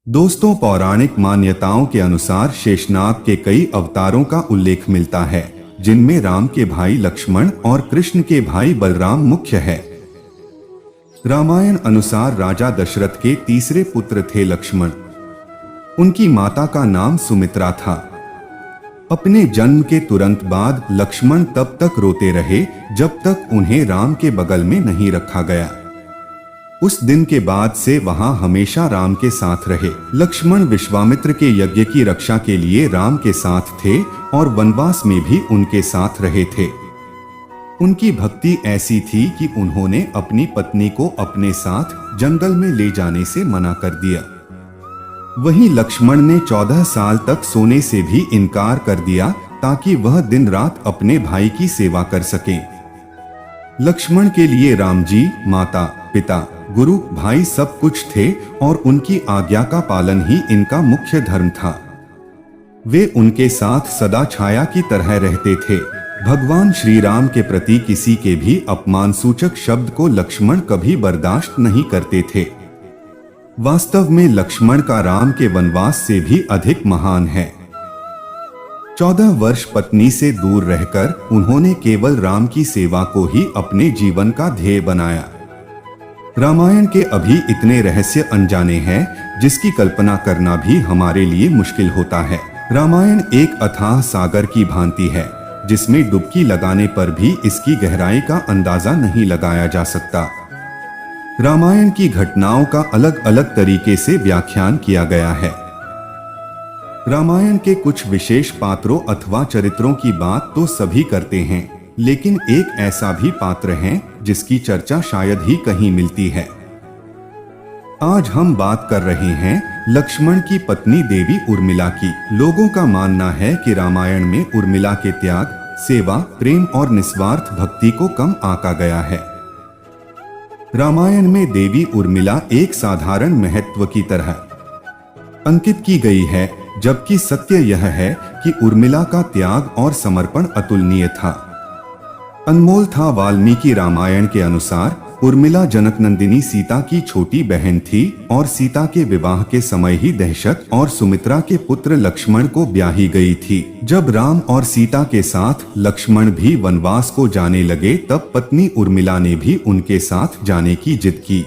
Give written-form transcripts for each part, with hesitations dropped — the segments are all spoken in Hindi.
दोस्तों, पौराणिक मान्यताओं के अनुसार शेषनाग के कई अवतारों का उल्लेख मिलता है, जिनमें राम के भाई लक्ष्मण और कृष्ण के भाई बलराम मुख्य है। रामायण अनुसार राजा दशरथ के तीसरे पुत्र थे लक्ष्मण। उनकी माता का नाम सुमित्रा था। अपने जन्म के तुरंत बाद लक्ष्मण तब तक रोते रहे जब तक उन्हें राम के बगल में नहीं रखा गया। उस दिन के बाद से वहां हमेशा राम के साथ रहे। लक्ष्मण विश्वामित्र के यज्ञ की रक्षा के लिए राम के साथ थे और वनवास में भी उनके साथ रहे थे। उनकी भक्ति ऐसी थी कि उन्होंने अपनी पत्नी को अपने साथ जंगल में ले जाने से मना कर दिया। वहीं लक्ष्मण ने 14 साल तक सोने से भी इनकार कर दिया ताकि वह दिन रात अपने भाई की सेवा कर सकें। लक्ष्मण के लिए राम जी माता, पिता, गुरु, भाई सब कुछ थे और उनकी आज्ञा का पालन ही इनका मुख्य धर्म था। वे उनके साथ सदा छाया की तरह रहते थे। भगवान श्री राम के प्रति किसी के भी अपमानसूचक शब्द को लक्ष्मण कभी बर्दाश्त नहीं करते थे। वास्तव में लक्ष्मण का राम के वनवास से भी अधिक महान है। 14 वर्ष पत्नी से दूर रहकर उन्होंने केवल राम की सेवा को ही अपने जीवन का ध्येय बनाया। रामायण के अभी इतने रहस्य अनजाने हैं जिसकी कल्पना करना भी हमारे लिए मुश्किल होता है। रामायण एक अथाह सागर की भांति है जिसमें डुबकी लगाने पर भी इसकी गहराई का अंदाजा नहीं लगाया जा सकता। रामायण की घटनाओं का अलग अलग तरीके से व्याख्यान किया गया है। रामायण के कुछ विशेष पात्रों अथवा चरित्रों की बात तो सभी करते हैं, लेकिन एक ऐसा भी पात्र है जिसकी चर्चा शायद ही कहीं मिलती है। आज हम बात कर रहे हैं लक्ष्मण की पत्नी देवी उर्मिला की। लोगों का मानना है कि रामायण में उर्मिला के त्याग, सेवा, प्रेम और निस्वार्थ भक्ति को कम आंका गया है। रामायण में देवी उर्मिला एक साधारण महत्व की तरह अंकित की गई है, जबकि सत्य यह है कि उर्मिला का त्याग और समर्पण अतुलनीय था, अनमोल था। वाल्मीकि रामायण के अनुसार उर्मिला जनकनंदिनी सीता की छोटी बहन थी और सीता के विवाह के समय ही दशरथ और सुमित्रा के पुत्र लक्ष्मण को ब्याही गई थी। जब राम और सीता के साथ लक्ष्मण भी वनवास को जाने लगे तब पत्नी उर्मिला ने भी उनके साथ जाने की जिद की।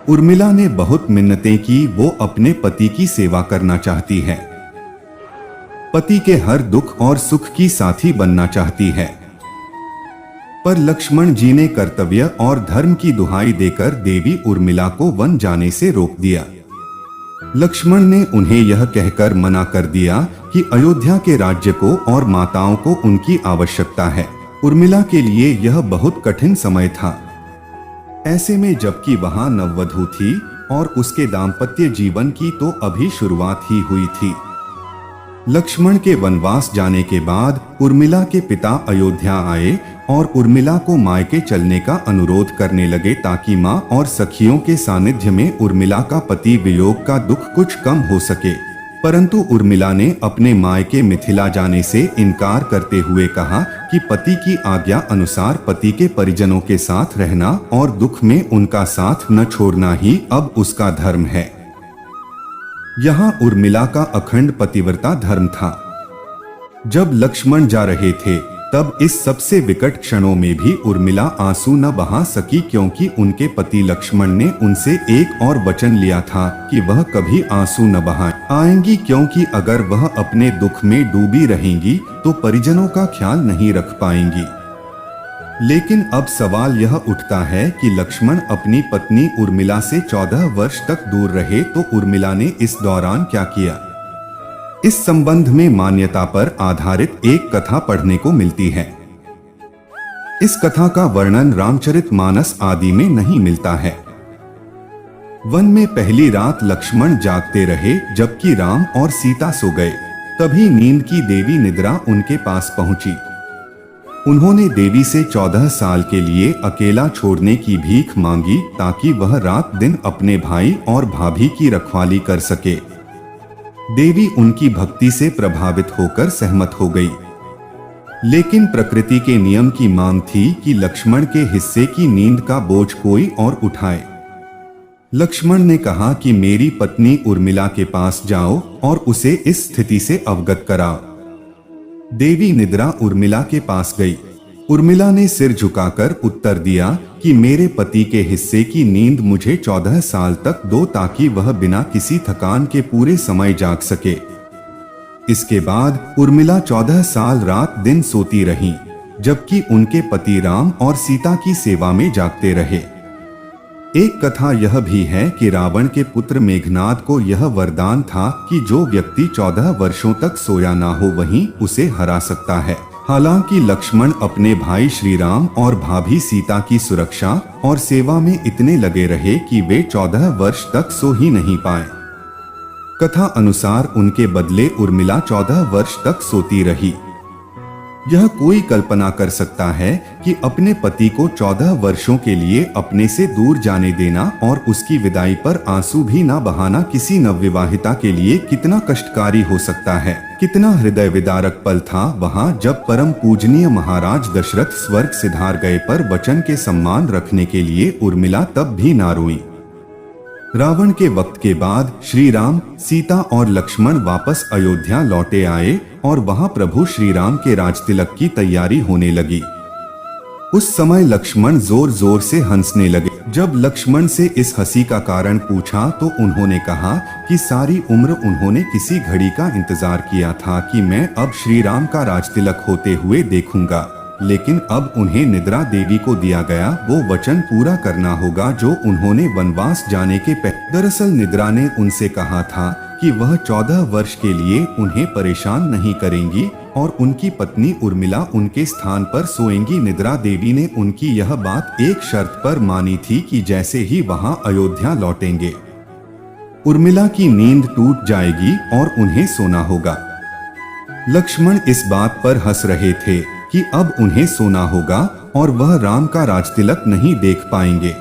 उर्मिला ने बहुत मिन्नतें की, वो अपने पति की सेवा करना चाहती है, पति के हर दुख और सुख की साथी बनना चाहती है। पर लक्ष्मण जी ने कर्तव्य और धर्म की दुहाई देकर देवी उर्मिला को वन जाने से रोक दिया। लक्ष्मण ने उन्हें यह कहकर मना कर दिया कि अयोध्या के राज्य को और माताओं को उनकी आवश्यकता है। उर्मिला के लिए यह बहुत कठिन समय था। ऐसे में जबकि वहां नववधू थी और उसके दाम्पत्य जीवन की तो अभी शुरुआत ही हुई थी। लक्ष्मण के वनवास जाने के बाद उर्मिला के पिता अयोध्या आए और उर्मिला को मायके चलने का अनुरोध करने लगे ताकि मां और सखियों के सानिध्य में उर्मिला का पति वियोग का दुख कुछ कम हो सके। परंतु उर्मिला ने अपने मायके मिथिला जाने से इनकार करते हुए कहा कि पति की आज्ञा अनुसार पति के परिजनों के साथ रहना और दुख में उनका साथ न छोड़ना ही अब उसका धर्म है। यहाँ उर्मिला का अखंड पतिव्रता धर्म था। जब लक्ष्मण जा रहे थे तब इस सबसे विकट क्षणों में भी उर्मिला आंसू न बहा सकी, क्योंकि उनके पति लक्ष्मण ने उनसे एक और वचन लिया था कि वह कभी आंसू न बहाएंगी, क्योंकि अगर वह अपने दुख में डूबी रहेंगी तो परिजनों का ख्याल नहीं रख पाएंगी। लेकिन अब सवाल यह उठता है कि लक्ष्मण अपनी पत्नी उर्मिला से 14 वर्ष तक दूर रहे तो उर्मिला ने इस दौरान क्या किया? इस संबंध में मान्यता पर आधारित एक कथा पढ़ने को मिलती है। इस कथा का वर्णन रामचरितमानस आदि में नहीं मिलता है। वन में पहली रात लक्ष्मण जागते रहे जबकि राम और सीता सो गए। तभी नींद की देवी निद्रा उनके पास पहुंची। उन्होंने देवी से 14 साल के लिए अकेला छोड़ने की भीख मांगी ताकि वह रात दिन अपने भाई और भाभी की रखवाली कर सके। देवी उनकी भक्ति से प्रभावित होकर सहमत हो गई। लेकिन प्रकृति के नियम की मांग थी कि लक्ष्मण के हिस्से की नींद का बोझ कोई और उठाए। लक्ष्मण ने कहा कि मेरी पत्नी उर्मिला के पास जाओ और उसे इस स्थिति से अवगत कराओ। देवी निद्रा उर्मिला के पास गई। उर्मिला ने सिर झुकाकर उत्तर दिया कि मेरे पति के हिस्से की नींद मुझे 14 साल तक दो ताकि वह बिना किसी थकान के पूरे समय जाग सके। इसके बाद उर्मिला 14 साल रात दिन सोती रहीं, जबकि उनके पति राम और सीता की सेवा में जागते रहे। एक कथा यह भी है कि रावण के पुत्र मेघनाद को यह वरदान था कि जो व्यक्ति 14 वर्षों तक सोया ना हो वहीं उसे हरा सकता है। हालांकि लक्ष्मण अपने भाई श्री राम और भाभी सीता की सुरक्षा और सेवा में इतने लगे रहे कि वे 14 वर्ष तक सो ही नहीं पाए। कथा अनुसार उनके बदले उर्मिला 14 वर्ष तक सोती रही। यह कोई कल्पना कर सकता है कि अपने पति को 14 वर्षों के लिए अपने से दूर जाने देना और उसकी विदाई पर आंसू भी ना बहाना किसी नवविवाहिता के लिए कितना कष्टकारी हो सकता है। कितना हृदय विदारक पल था वहां जब परम पूजनीय महाराज दशरथ स्वर्ग सिधार गए पर वचन के सम्मान रखने के लिए उर्मिला तब भी ना रोई। रावण के वक्त के बाद श्री राम, सीता और लक्ष्मण वापस अयोध्या लौटे आए और वहां प्रभु श्री राम के राजतिलक की तैयारी होने लगी। उस समय लक्ष्मण जोर जोर से हंसने लगे। जब लक्ष्मण से इस हंसी का कारण पूछा तो उन्होंने कहा कि सारी उम्र उन्होंने किसी घड़ी का इंतजार किया था कि मैं अब श्री राम का राजतिलक होते हुए देखूंगा, लेकिन अब उन्हें निद्रा देवी को दिया गया वो वचन पूरा करना होगा जो उन्होंने वनवास जाने के पहले। दरअसल निद्रा ने उनसे कहा था कि वह 14 वर्ष के लिए उन्हें परेशान नहीं करेंगी और उनकी पत्नी उर्मिला उनके स्थान पर सोएंगी। निद्रा देवी ने उनकी यह बात एक शर्त पर मानी थी कि जैसे ही वहां अयोध्या लौटेंगे उर्मिला की नींद टूट जाएगी और उन्हें सोना होगा। लक्ष्मण इस बात पर हंस रहे थे कि अब उन्हें सोना होगा और वह राम का राजतिलक नहीं देख पाएंगे।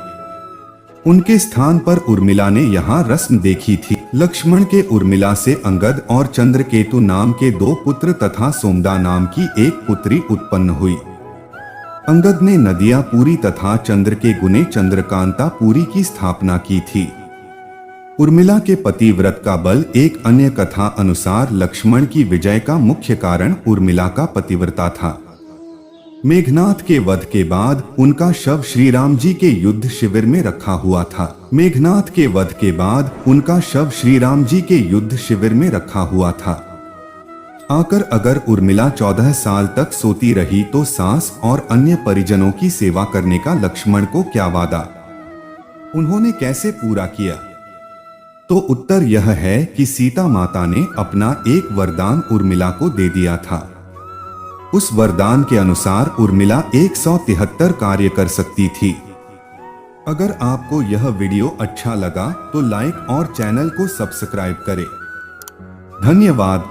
उनके स्थान पर उर्मिला ने यहाँ रस्म देखी थी। लक्ष्मण के उर्मिला से अंगद और चंद्रकेतु नाम के 2 पुत्र तथा सोमदा नाम की एक पुत्री उत्पन्न हुई। अंगद ने नदियापुरी तथा चंद्र के गुने चंद्रकांतापुरी की स्थापना की थी। उर्मिला के पति व्रत का बल। एक अन्य कथा अनुसार लक्ष्मण की विजय का मुख्य कारण उर्मिला का पतिव्रता था। मेघनाद के वध के बाद उनका शव श्री राम जी के युद्ध शिविर में रखा हुआ था। मेघनाद के वध के बाद उनका शव श्री राम जी के युद्ध शिविर में रखा हुआ था। आकर अगर उर्मिला 14 साल तक सोती रही तो सास और अन्य परिजनों की सेवा करने का लक्ष्मण को क्या वादा, उन्होंने कैसे पूरा किया? तो उत्तर यह है कि सीता माता ने अपना एक वरदान उर्मिला को दे दिया था। उस वरदान के अनुसार उर्मिला 173 कार्य कर सकती थी। अगर आपको यह वीडियो अच्छा लगा तो लाइक और चैनल को सब्सक्राइब करें। धन्यवाद।